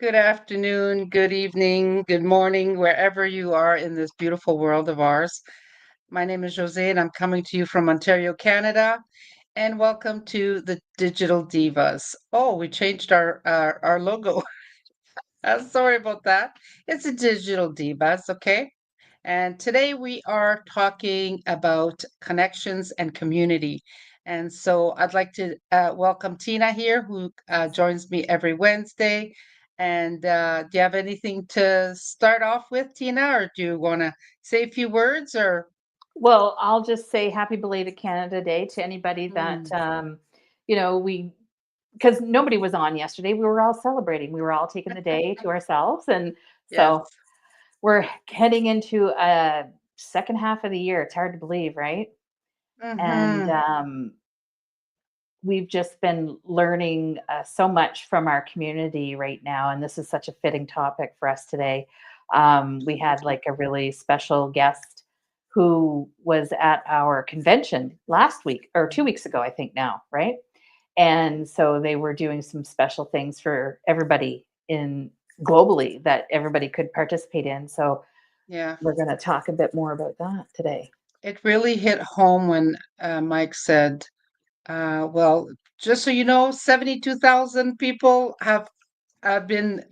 Good afternoon, good evening, good morning, wherever you are in this beautiful world of ours. My name is Jose, and I'm coming to you from Ontario, Canada. And welcome to the Digital Divas. Oh, we changed our logo. Sorry about that. It's a Digital Divas, okay? And today we are talking about connections and community. And so I'd like to welcome Tina here, who joins me every Wednesday. And do you have anything to start off with, Tina, or do you want to say a few words? Or Well, I'll just say happy belated Canada Day to anybody that, Mm, we because nobody was on yesterday. We were all celebrating. We were all taking the day to ourselves. And yes. so we're heading into a second half of the year. It's hard to believe, right? And Mm-hmm. we've just been learning so much from our community right now. And this is such a fitting topic for us today. We had like a really special guest who was at our convention last week or 2 weeks ago, I think now, right? And so they were doing some special things for everybody in globally that everybody could participate in. So Yeah. we're going to talk a bit more about that today. It really hit home when Mike said, well, just so you know, 72,000 people have been,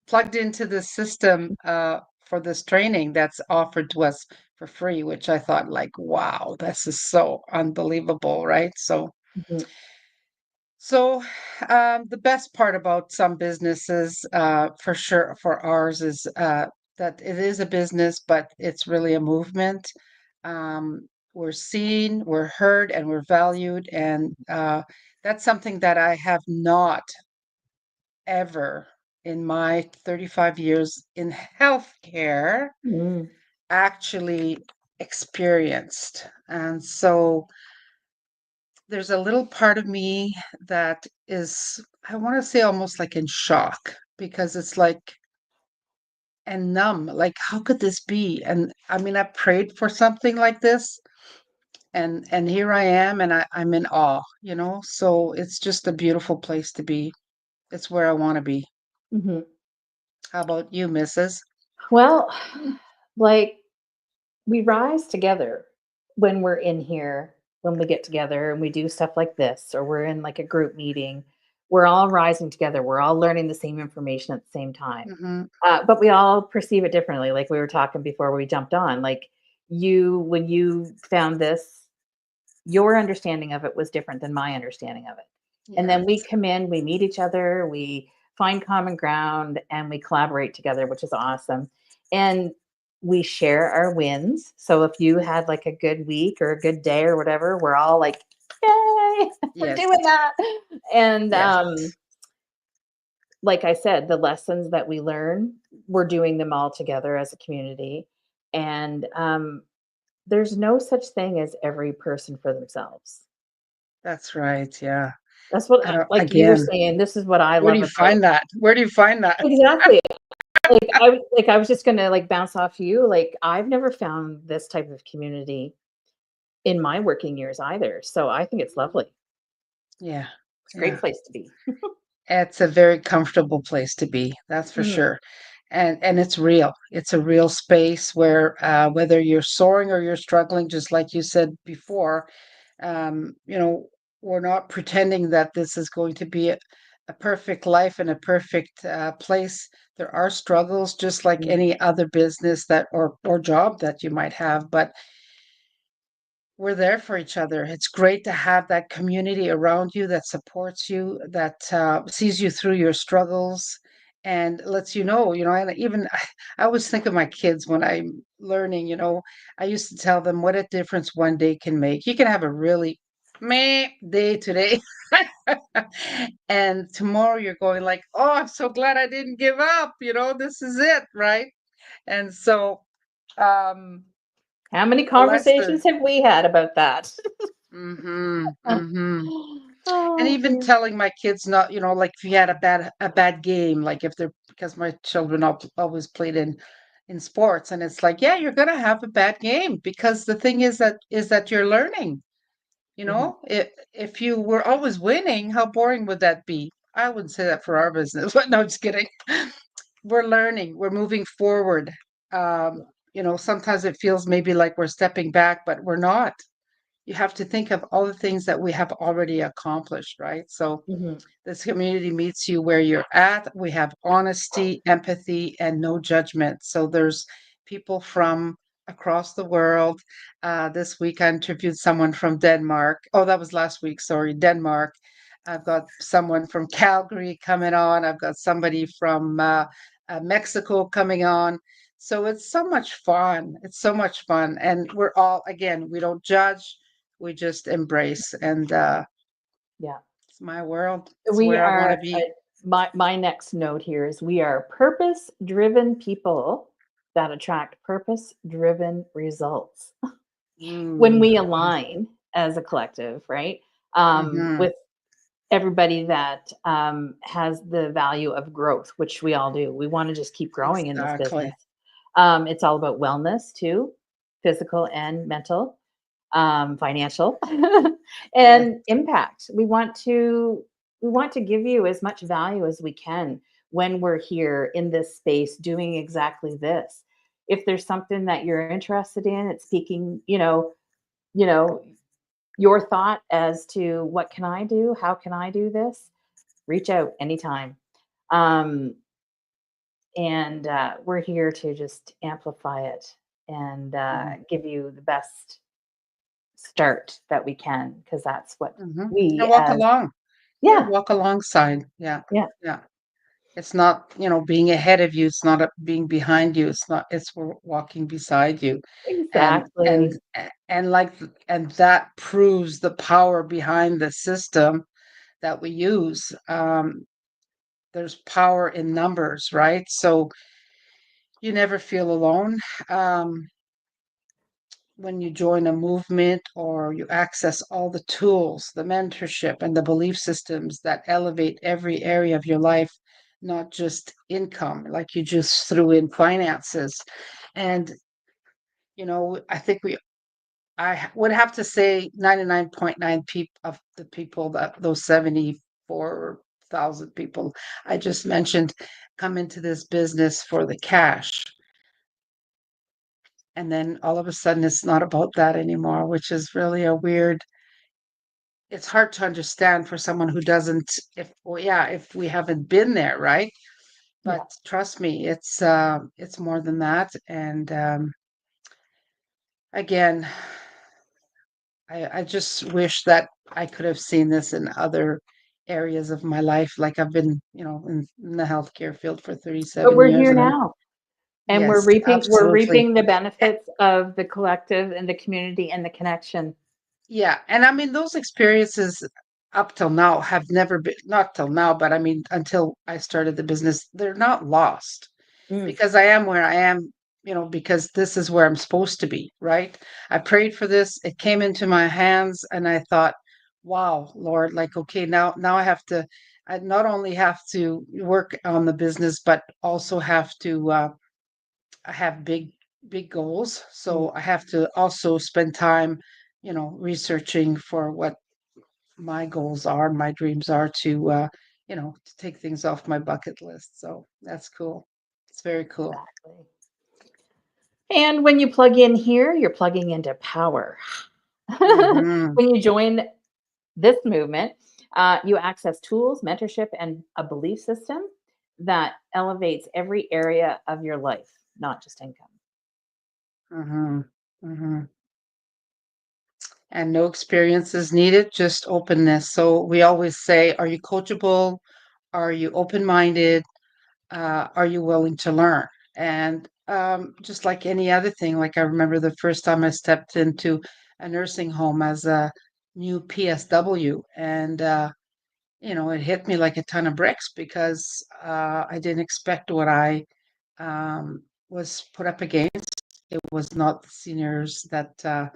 plugged into the system for this training that's offered to us for free, which I thought, like, wow, this is so unbelievable, right? Mhm. So the best part about some businesses, for sure, for ours, is that it is a business, but it's really a movement. We're seen, we're heard, and we're valued, and that's something that I have not ever in my 35 years in healthcare Mm. actually experienced. And so there's a little part of me that is, I want to say, almost like in shock because it's like, and numb. Like, how could this be? And I mean, I prayed for something like this, and here I am, and I'm in awe, So it's just a beautiful place to be. It's where I want to be. Mhm. How about you, Mrs.? Well, like we rise together when we're in here, when we get together and we do stuff like this, or we're in like a group meeting. We're all rising together. We're all learning the same information at the same time. Mm-hmm. But we all perceive it differently. Like we were talking before we jumped on. Like when you found this, your understanding of it was different than my understanding of it. And then we Yes. come in, we meet each other, we find common ground, and we collaborate together, which is awesome. And we share our wins. So if you had like a good week or a good day or whatever, we're all like, yay, we're Yes. doing that. And Yes. like I said, the lessons that we learn, we're doing them all together as a community. And there's no such thing as every person for themselves. That's right. Yeah. That's what I don't, like you were again, saying, this is what I where do love you about find that? Where do you find that? exactly. I was just gonna, like, bounce off you, like, I've never found this type of community in my working years either, so I think it's lovely. Yeah. It's a great Yeah. place to be. It's a very comfortable place to be, that's for Mhm, sure. And it's real. It's a real space where whether you're soaring or you're struggling, just like you said before, um, you know, we're not pretending that this is going to be a perfect life and a perfect place. There are struggles just like mhm, any other business that or job that you might have, but we're there for each other. It's great to have that community around you that supports you, that sees you through your struggles, and lets you know. And even I always think of my kids when I'm learning. I used to tell them what a difference one day can make. You can have a really meh day today, and tomorrow you're going like, "Oh, I'm so glad I didn't give up. This is it, right?" And so, um, how many bless the. conversations have we had about that? Mhm, mhm. And Oh, even dear. telling my kids not, like if you had a bad game, like if they're because my children always played in sports, and it's like, yeah, you're gonna have a bad game because the thing is that you're learning. Mhm, If you were always winning, how boring would that be? I wouldn't say that for our business, but no, just kidding. We're learning, we're moving forward. Um, sometimes it feels maybe like we're stepping back, but we're not. You have to think of all the things that we have already accomplished, right? So Mhm. this community meets you where you're at. We have honesty, empathy, and no judgment. So there's people from across the world. This week I interviewed someone from Denmark. Oh, that was last week, sorry, Denmark. I've got someone from Calgary coming on. I've got somebody from Mexico coming on. So it's so much fun. It's so much fun. And we're all, again, we don't judge, we just embrace. And Yeah. it's my world. It's We where I want are to be. my next note here is we are purpose-driven people that attract purpose-driven results. When Mm, we yes. align as a collective, right? Mhm. With everybody that has the value of growth, which we all do. We want to just keep growing in this Exactly. business. It's all about wellness too, physical and mental, financial, Yes. and impact. We want to give you as much value as we can when we're here in this space doing exactly this. If there's something that you're interested in, it's piquing, you know, your thought as to what can I do? How can I do this? Reach out anytime. Um, and we're here to just amplify it and Mhm. give you the best start that we can because that's what Mhm. And we walk as along. Yeah, yeah, walk alongside. Yeah. yeah, Yeah. It's not, being ahead of you. It's not being behind you. It's not, it's walking beside you. And exactly. and and like and that proves the power behind the system that we use. There's power in numbers, right? So you never feel alone. Um, when you join a movement or you access all the tools, the mentorship, and the belief systems that elevate every area of your life, not just income, like you just threw in finances. And, I think would have to say 99.9 people of the people that those 74,000 people I just mentioned come into this business for the cash. And then all of a sudden it's not about that anymore, which is really a weird, it's hard to understand for someone who doesn't, if well, yeah, if we haven't been there, right? But Yeah. trust me, it's more than that. And again, I just wish that I could have seen this in other areas of my life. Like I've been, in the healthcare field for But 37 we're years, here and now. And we're yes, absolutely. reaping the benefits of the collective and the community and the connection. Yeah, and I mean those experiences up till now have never been, not till now, but I mean until I started the business, they're not lost Mm, because I am where I am, because this is where I'm supposed to be, right? I prayed for this, it came into my hands and I thought, wow, Lord, like okay, now I not only have to work on the business, but also have to I have big goals, mm, so I have to also spend time, researching for what my goals are, my dreams are to take things off my bucket list. So that's cool. It's very cool. exactly. And when you plug in here, you're plugging into power. Hmm. When you join this movement, you access tools, mentorship, and a belief system that elevates every area of your life, not just income. Hmm. Hmm. And no experience is needed, just openness. So we always say, are you coachable? Are you open-minded? Are you willing to learn? And just like any other thing, like I remember the first time I stepped into a nursing home as a new PSW, and it hit me like a ton of bricks because I didn't expect what I was put up against. It was not the seniors that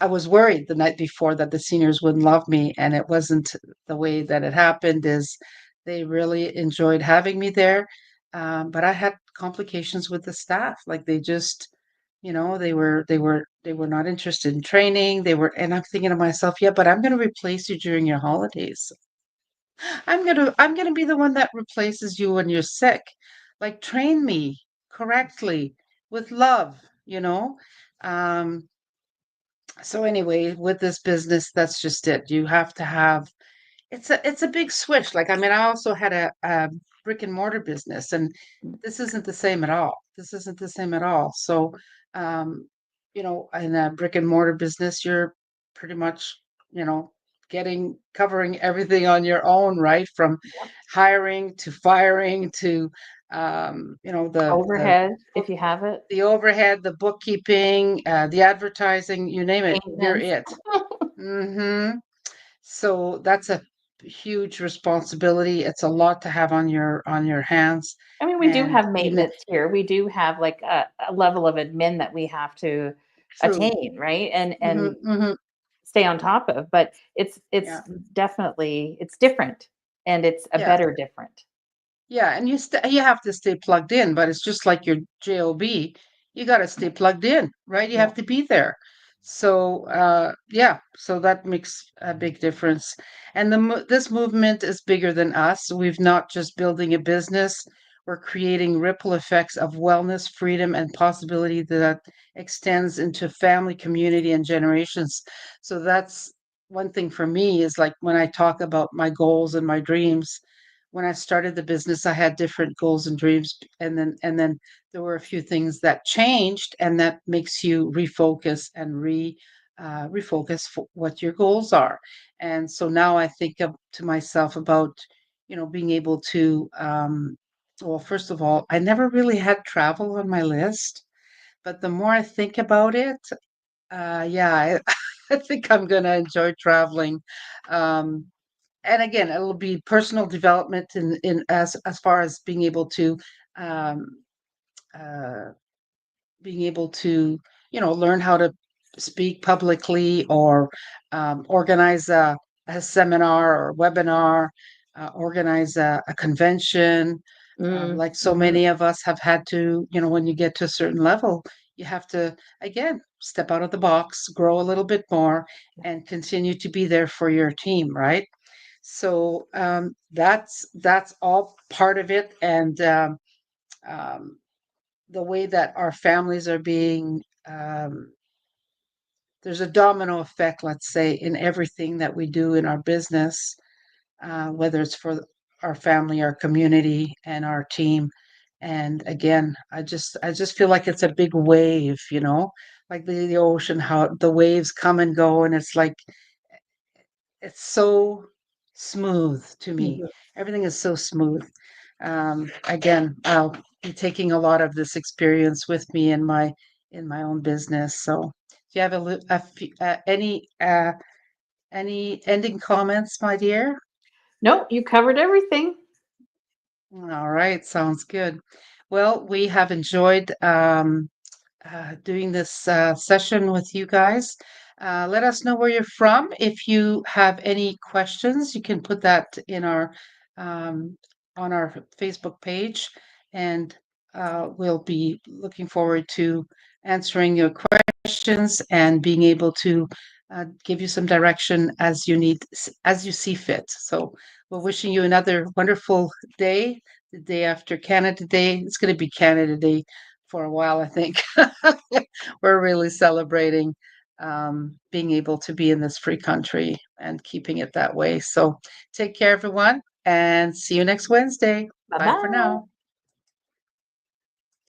I was worried the night before that the seniors wouldn't love me, and it wasn't the way that it happened. Is they really enjoyed having me there, but I had complications with the staff. Like they just, they were not interested in training. They were, and I'm thinking to myself, yeah, but I'm going to replace you during your holidays. I'm gonna be the one that replaces you when you're sick. Like train me correctly with love, you know? Um, so anyway, with this business, that's just it. You have to have it's a big switch. Like, I mean, I also had a brick and mortar business, and this isn't the same at all. This isn't the same at all. So, um, in a brick and mortar business, you're pretty much, you know, covering everything on your own, right? From hiring to firing to, Overhead, if book, you have it, the overhead, the bookkeeping, the advertising, you name it, you're maintenance. it. Mm-hmm. So that's a huge responsibility. It's a lot to have on your hands, I mean, we do and have maintenance here. We do have like a level of admin that we have to true. attain, right? Hmm. And Hmm. stay on top of. But it's Yeah, definitely it's different, and it's a yeah. better different. Yeah, and you have to stay plugged in, but it's just like your job. You got to stay plugged in, right? You Yeah. have to be there. So, yeah, so that makes a big difference. And this movement is bigger than us. We've not just building a business, we're creating ripple effects of wellness, freedom, and possibility that extends into family, community, and generations. So that's one thing for me is like when I talk about my goals and my dreams, when I started the business, I had different goals and dreams, and then there were a few things that changed, and that makes you refocus and refocus for what your goals are. And so now I think to myself about, being able to. Well, first of all, I never really had travel on my list, but the more I think about it, yeah, I think I'm going to enjoy traveling. Um, and again, it'll be personal development in as far as um, uh, being able to learn how to speak publicly or organize a seminar or webinar, organize a convention. Mm, Like so mhm. many of us have had to, when you get to a certain level, you have to again step out of the box, grow a little bit more, and continue to be there for your team, right? So that's all part of it, and um, the way that our families are being. There's a domino effect, let's say, in everything that we do in our business, whether it's for our family, our community, and our team. And again, I just feel like it's a big wave, like the ocean, how the waves come and go, and it's like it's so smooth to me. Mhm. Everything is so smooth. Again, I'll be taking a lot of this experience with me in my own business. So, do you have any ending comments, my dear? Nope, you covered everything. All right, sounds good. Well, we have enjoyed doing this session with you guys. Let us know where you're from. If you have any questions, you can put that in um, on our Facebook page, and we'll be looking forward to answering your questions and being able to give you some direction as as you see fit. So we're wishing you another wonderful day, the day after Canada Day. It's going to be Canada Day for a while, I think. We're really celebrating being able to be in this free country and keeping it that way. So take care, everyone, and see you next Wednesday. Bye Bye for bye. now.